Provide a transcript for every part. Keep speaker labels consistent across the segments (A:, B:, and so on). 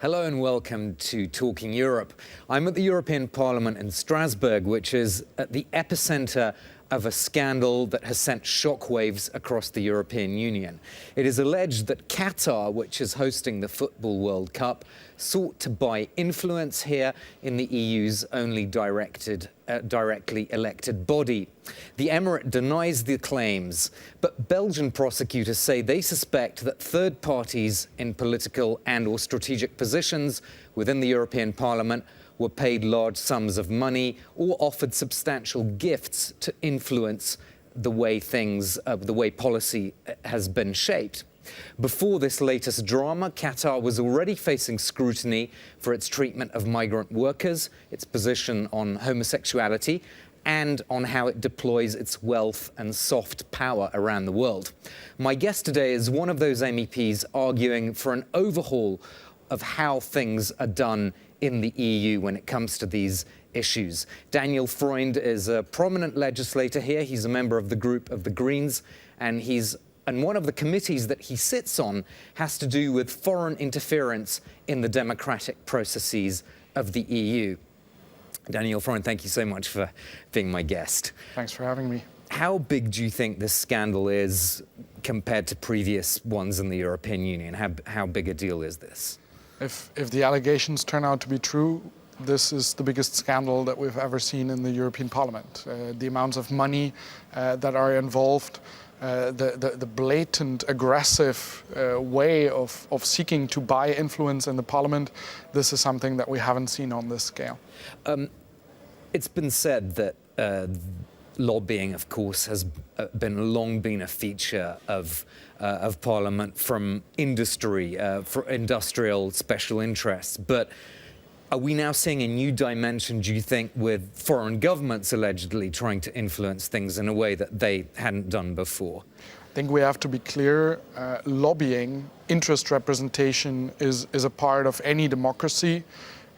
A: Hello and welcome to Talking Europe. I'm at the European Parliament in Strasbourg, which is at the epicenter of a scandal that has sent shockwaves across the European Union. It is alleged that Qatar, which is hosting the Football World Cup, sought to buy influence here in the EU's only directly elected body. The Emirate denies the claims, but Belgian prosecutors say they suspect that third parties in political and/or strategic positions within the European Parliament were paid large sums of money or offered substantial gifts to influence the way policy has been shaped. Before this latest drama, Qatar was already facing scrutiny for its treatment of migrant workers, its position on homosexuality, and on how it deploys its wealth and soft power around the world. My guest today is one of those MEPs arguing for an overhaul of how things are done in the EU when it comes to these issues. Daniel Freund is a prominent legislator here. He's a member of the group of the Greens, and one of the committees that he sits on has to do with foreign interference in the democratic processes of the EU. Daniel Freund, thank you so much for being my guest.
B: Thanks for having me.
A: How big do you think this scandal is compared to previous ones in the European Union? How big a deal is this?
B: If the allegations turn out to be true, this is the biggest scandal that we've ever seen in the European Parliament. The amounts of money that are involved, the blatant, aggressive way of seeking to buy influence in the Parliament, this is something that we haven't seen on this scale.
A: It's been said that lobbying, of course, has long been a feature of Parliament from industry, for industrial special interests. But are we now seeing a new dimension, do you think, with foreign governments allegedly trying to influence things in a way that they hadn't done before?
B: I think we have to be clear, lobbying, interest representation is a part of any democracy.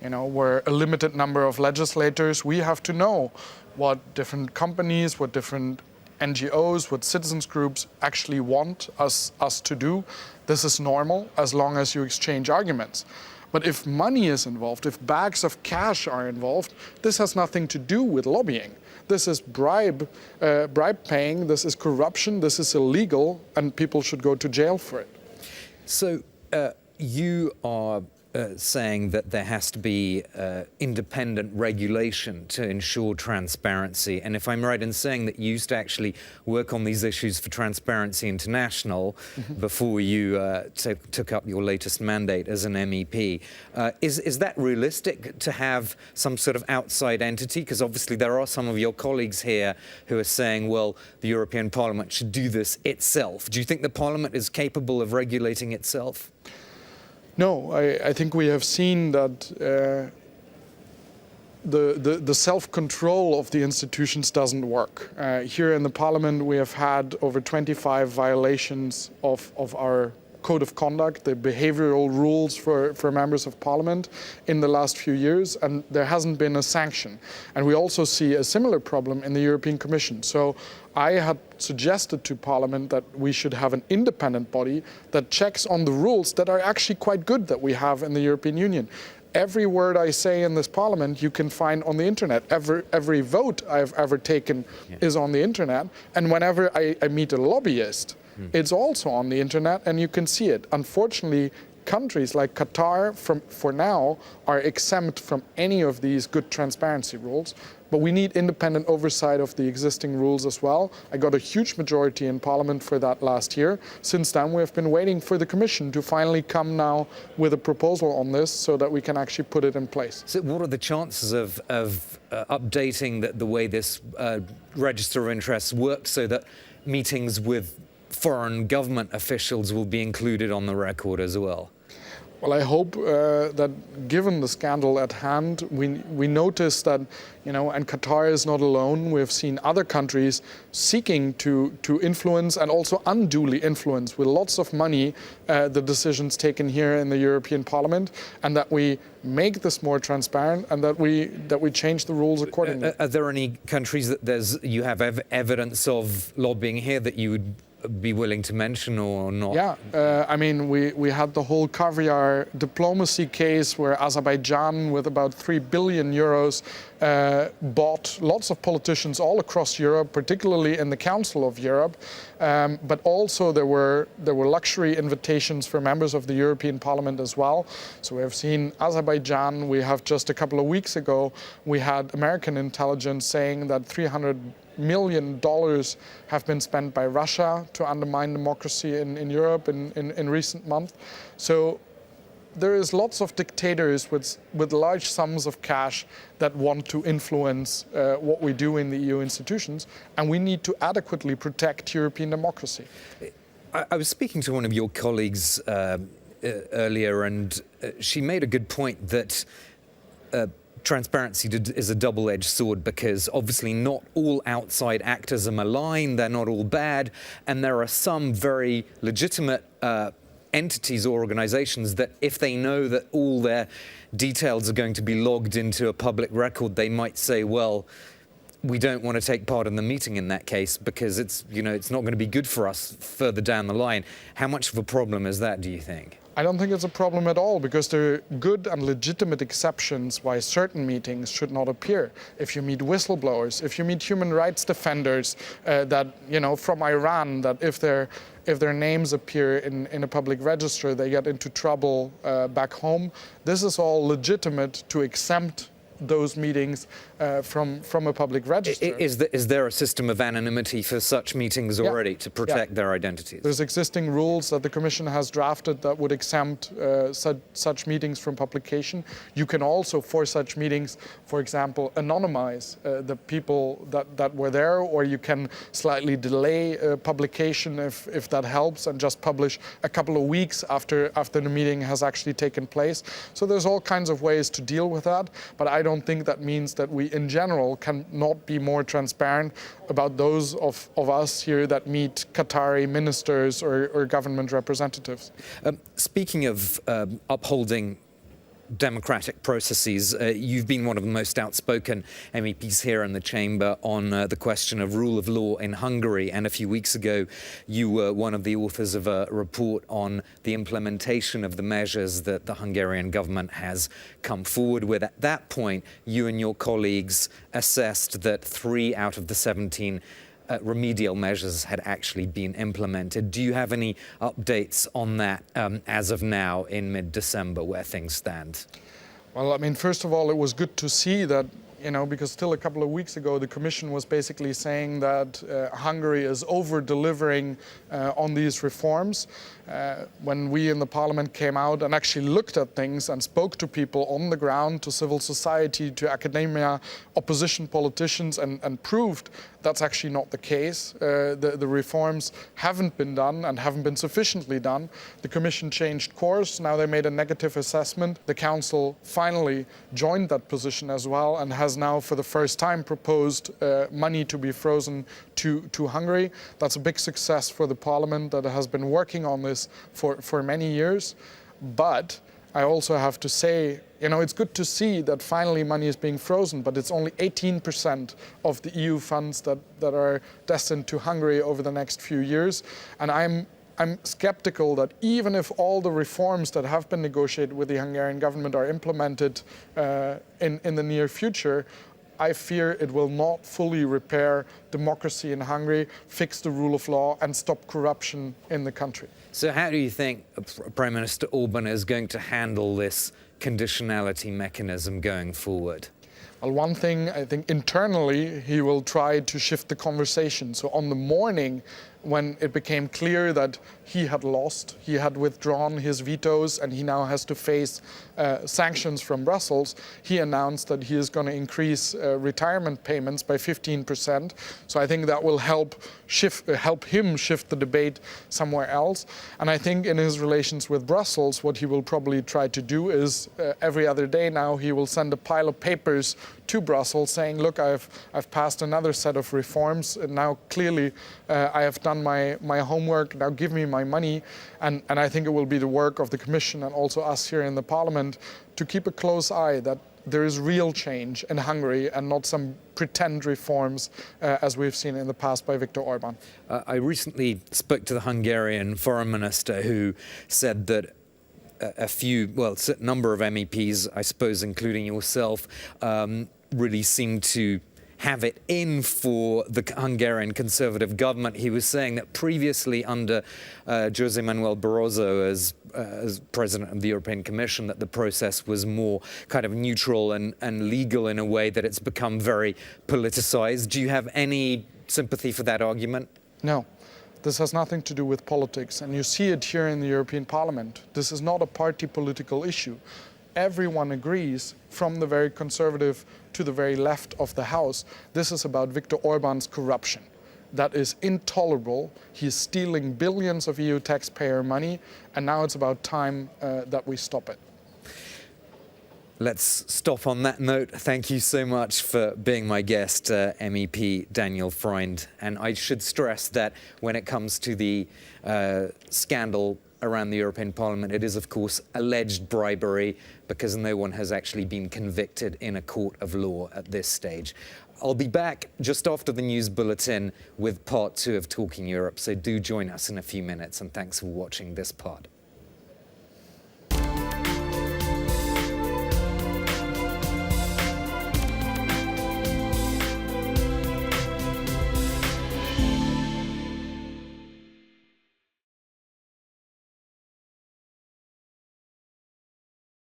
B: You know, we're a limited number of legislators. We have to know what different companies, what different NGOs, what citizens groups actually want us to do. This is normal as long as you exchange arguments. But if money is involved, if bags of cash are involved, this has nothing to do with lobbying. This is bribe paying, this is corruption, this is illegal, and people should go to jail for it.
A: So you are saying that there has to be independent regulation to ensure transparency. And if I'm right in saying that you used to actually work on these issues for Transparency International before you took up your latest mandate as an MEP, is that realistic to have some sort of outside entity? Because obviously there are some of your colleagues here who are saying, well, the European Parliament should do this itself. Do you think the Parliament is capable of regulating itself?
B: No, I think we have seen that the self-control of the institutions doesn't work. Here in the Parliament, we have had over 25 violations of our code of conduct, the behavioral rules for members of Parliament in the last few years, and there hasn't been a sanction. And we also see a similar problem in the European Commission. So I had suggested to Parliament that we should have an independent body that checks on the rules that are actually quite good that we have in the European Union. Every word I say in this Parliament you can find on the internet. Every vote I've ever taken is on the internet. And whenever I meet a lobbyist, it's also on the internet and you can see it. Unfortunately, countries like Qatar, for now, are exempt from any of these good transparency rules. But we need independent oversight of the existing rules as well. I got a huge majority in Parliament for that last year. Since then, we have been waiting for the Commission to finally come now with a proposal on this so that we can actually put it in place.
A: So what are the chances of updating the way this register of interests works so that meetings with foreign government officials will be included on the record as well?
B: Well, I hope that given the scandal at hand, we notice that, you know, and Qatar is not alone. We've seen other countries seeking to influence and also unduly influence with lots of money the decisions taken here in the European Parliament, and that we make this more transparent and that we change the rules accordingly.
A: Are there any countries that you have evidence of lobbying here that you would be willing to mention or not?
B: Yeah, I mean, we had the whole caviar diplomacy case where Azerbaijan, with about 3 billion euros, bought lots of politicians all across Europe, particularly in the Council of Europe. But also there were luxury invitations for members of the European Parliament as well. So we have seen Azerbaijan. We have just a couple of weeks ago, we had American intelligence saying that $300 million have been spent by Russia to undermine democracy in Europe in recent months. So there is lots of dictators with large sums of cash that want to influence what we do in the EU institutions, and we need to adequately protect European democracy.
A: I was speaking to one of your colleagues earlier, and she made a good point that transparency is a double-edged sword, because obviously not all outside actors are malign, they're not all bad, and there are some very legitimate entities or organizations that if they know that all their details are going to be logged into a public record, they might say, well, we don't want to take part in the meeting in that case because it's not going to be good for us further down the line. How much of a problem is that, do you think?
B: I don't think it's a problem at all, because there are good and legitimate exceptions why certain meetings should not appear. If you meet whistleblowers, if you meet human rights defenders from Iran, that if their names appear in a public register, they get into trouble back home. This is all legitimate to exempt those meetings from a public register.
A: Is there a system of anonymity for such meetings already to protect their identities?
B: There's existing rules that the Commission has drafted that would exempt such meetings from publication. You can also, for such meetings, for example, anonymize the people that were there, or you can slightly delay publication if that helps, and just publish a couple of weeks after the meeting has actually taken place. So there's all kinds of ways to deal with that, but I don't think that means that we in general cannot be more transparent about those of us here that meet Qatari ministers or government representatives.
A: Speaking of upholding democratic processes, you've been one of the most outspoken MEPs here in the chamber on the question of rule of law in Hungary, and a few weeks ago you were one of the authors of a report on the implementation of the measures that the Hungarian government has come forward with. At that point, you and your colleagues assessed that 3 out of the 17 remedial measures had actually been implemented. Do you have any updates on that as of now in mid-December, where things stand?
B: Well, I mean, first of all, it was good to see that, because still a couple of weeks ago, the Commission was basically saying that Hungary is over-delivering on these reforms. When we in the Parliament came out and actually looked at things and spoke to people on the ground, to civil society, to academia, opposition politicians, and proved that's actually not the case. The reforms haven't been done and haven't been sufficiently done. The Commission changed course. Now they made a negative assessment. The Council finally joined that position as well, and has now for the first time proposed money to be frozen to Hungary. That's a big success for the Parliament that has been working on this for many years. But I also have to say, it's good to see that finally money is being frozen, but it's only 18% of the EU funds that are destined to Hungary over the next few years. And I'm skeptical that even if all the reforms that have been negotiated with the Hungarian government are implemented in the near future, I fear it will not fully repair democracy in Hungary, fix the rule of law, and stop corruption in the country.
A: So how do you think Prime Minister Orban is going to handle this conditionality mechanism going forward?
B: Well, one thing, I think internally, he will try to shift the conversation. So on the morning when it became clear that he had lost, he had withdrawn his vetoes, and he now has to face sanctions from Brussels, he announced that he is going to increase retirement payments by 15%. So I think that will help him shift the debate somewhere else. And I think in his relations with Brussels, what he will probably try to do is every other day now he will send a pile of papers to Brussels saying, look, I've passed another set of reforms, and now clearly I have done my homework, now give me my money. And I think it will be the work of the Commission and also us here in the Parliament to keep a close eye that there is real change in Hungary and not some pretend reforms as we've seen in the past by Viktor Orban.
A: I recently spoke to the Hungarian foreign minister who said that a number of MEPs, I suppose, including yourself, really seem to have it in for the Hungarian conservative government. He was saying that previously under José Manuel Barroso as president of the European Commission, that the process was more kind of neutral and legal in a way that it's become very politicized. Do you have any sympathy for that argument?
B: No. This has nothing to do with politics, and you see it here in the European Parliament. This is not a party political issue. Everyone agrees, from the very conservative to the very left of the House, this is about Viktor Orban's corruption. That is intolerable. He's stealing billions of EU taxpayer money, and now it's about time that we stop it.
A: Let's stop on that note. Thank you so much for being my guest, MEP Daniel Freund. And I should stress that when it comes to the scandal around the European Parliament, it is, of course, alleged bribery because no one has actually been convicted in a court of law at this stage. I'll be back just after the news bulletin with part 2 of Talking Europe, so do join us in a few minutes, and thanks for watching this part.